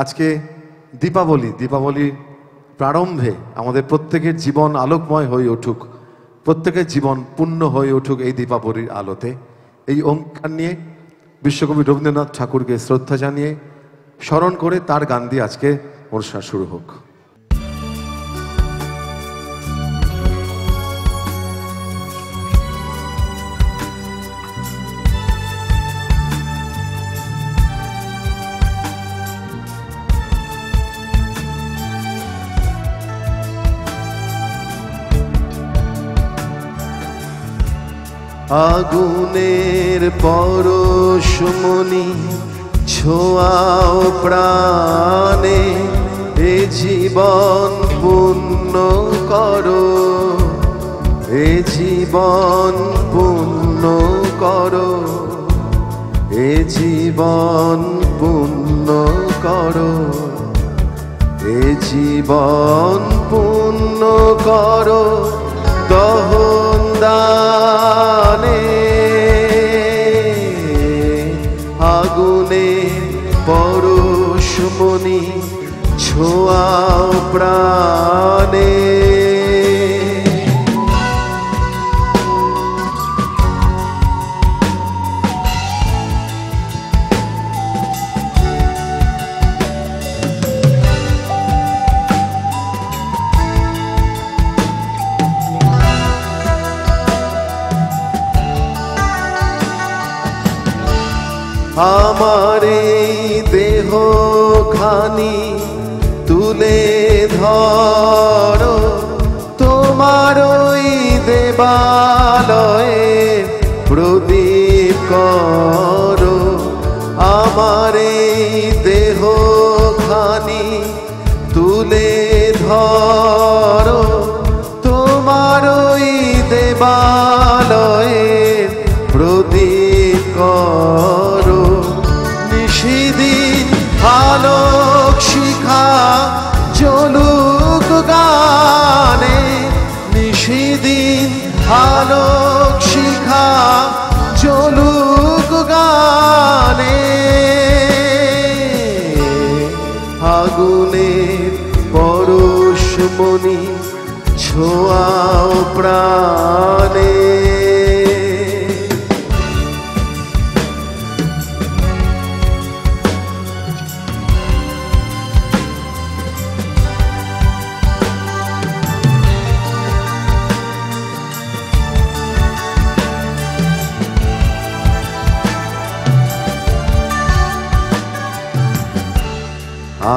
আজকে দীপাবলি প্রারম্ভে আমাদের প্রত্যেকের জীবন আলোকময় হয়ে উঠুক, প্রত্যেকের জীবন পূর্ণ হয়ে উঠুক এই দীপাবলির আলোতে। এই অঙ্গীকার নিয়ে বিশ্বকবি রবীন্দ্রনাথ ঠাকুরকে শ্রদ্ধা জানিয়ে স্মরণ করে তার গান দিয়ে আজকে অনুষ্ঠান শুরু হোক। আগুনের পরশমণি ছোঁয়াও প্রাণে, এ জীবন পূর্ণ করো, এ জীবন পূর্ণ করো, এ জীবন পূর্ণ করো, এ জীবন পূর্ণ করো দহন দানে। আগুনে পরশমণি ছোঁয়াও প্রাণে। আমার এই দেহ খানি তুলে ধরো, তোমার ওই দেবালয়ে প্রদীপ করো। আমার এই দেহ খানি তুলে ধরো, তোমার ওই দেবালয়ে প্রদীপ করো। নিশিদিন আলোক শিখা জ্বলুক গানে, নিশিদিন আলোক শিখা জ্বলুক গানে। আগুনের পরশমণি ছোঁয়াও প্রাণে।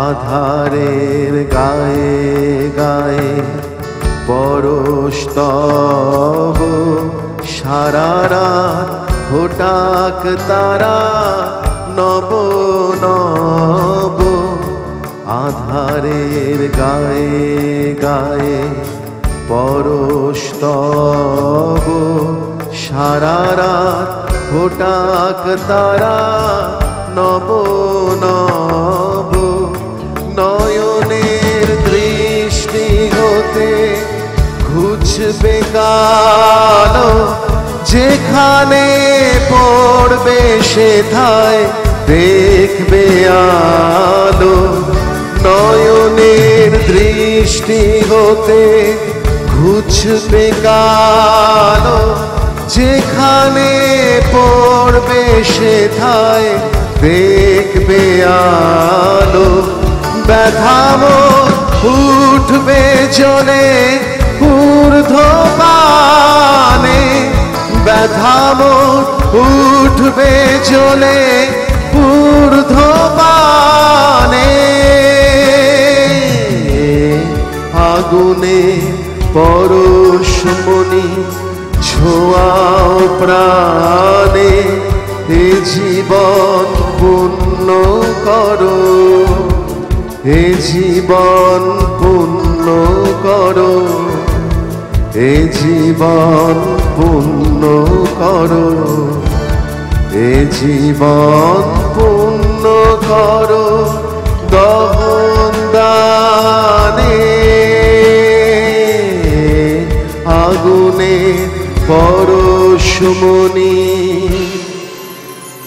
আধারের গায়ে গায়ে পরশ তব, সারা রাত ফোটাক তারা নব নব। আধারের গায়ে গায়ে পরশ তব, সারা রাত ফোটাক তারা নব নব। নয়নের দৃষ্টি হতে ঘুচবে কালো, যেখানে পড়বে সেথায় দেখবে আলো। নয়নের দৃষ্টি হতে ঘুচবে কালো, যেখানে পড়বে সেথায় দেখবে আলো। ব্যথামো উঠবে জ্বলে ঊর্ধ্বপানে, ব্যথামো উঠবে জ্বলে ঊর্ধ্বপানে। আগুনে পরশমণি ছোঁয়াও প্রাণে, এ জীবন পূর্ণ করো, এ জীবন পূর্ণ করো, এ জীবন পূর্ণ করো, এ জীবন পূর্ণ করো দহন দানে। আগুনে পরশমণি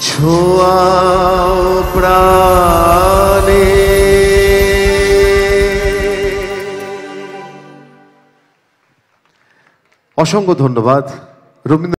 ছোঁয়াও প্রাণে। অসংখ্য ধন্যবাদ রবীন্দ্র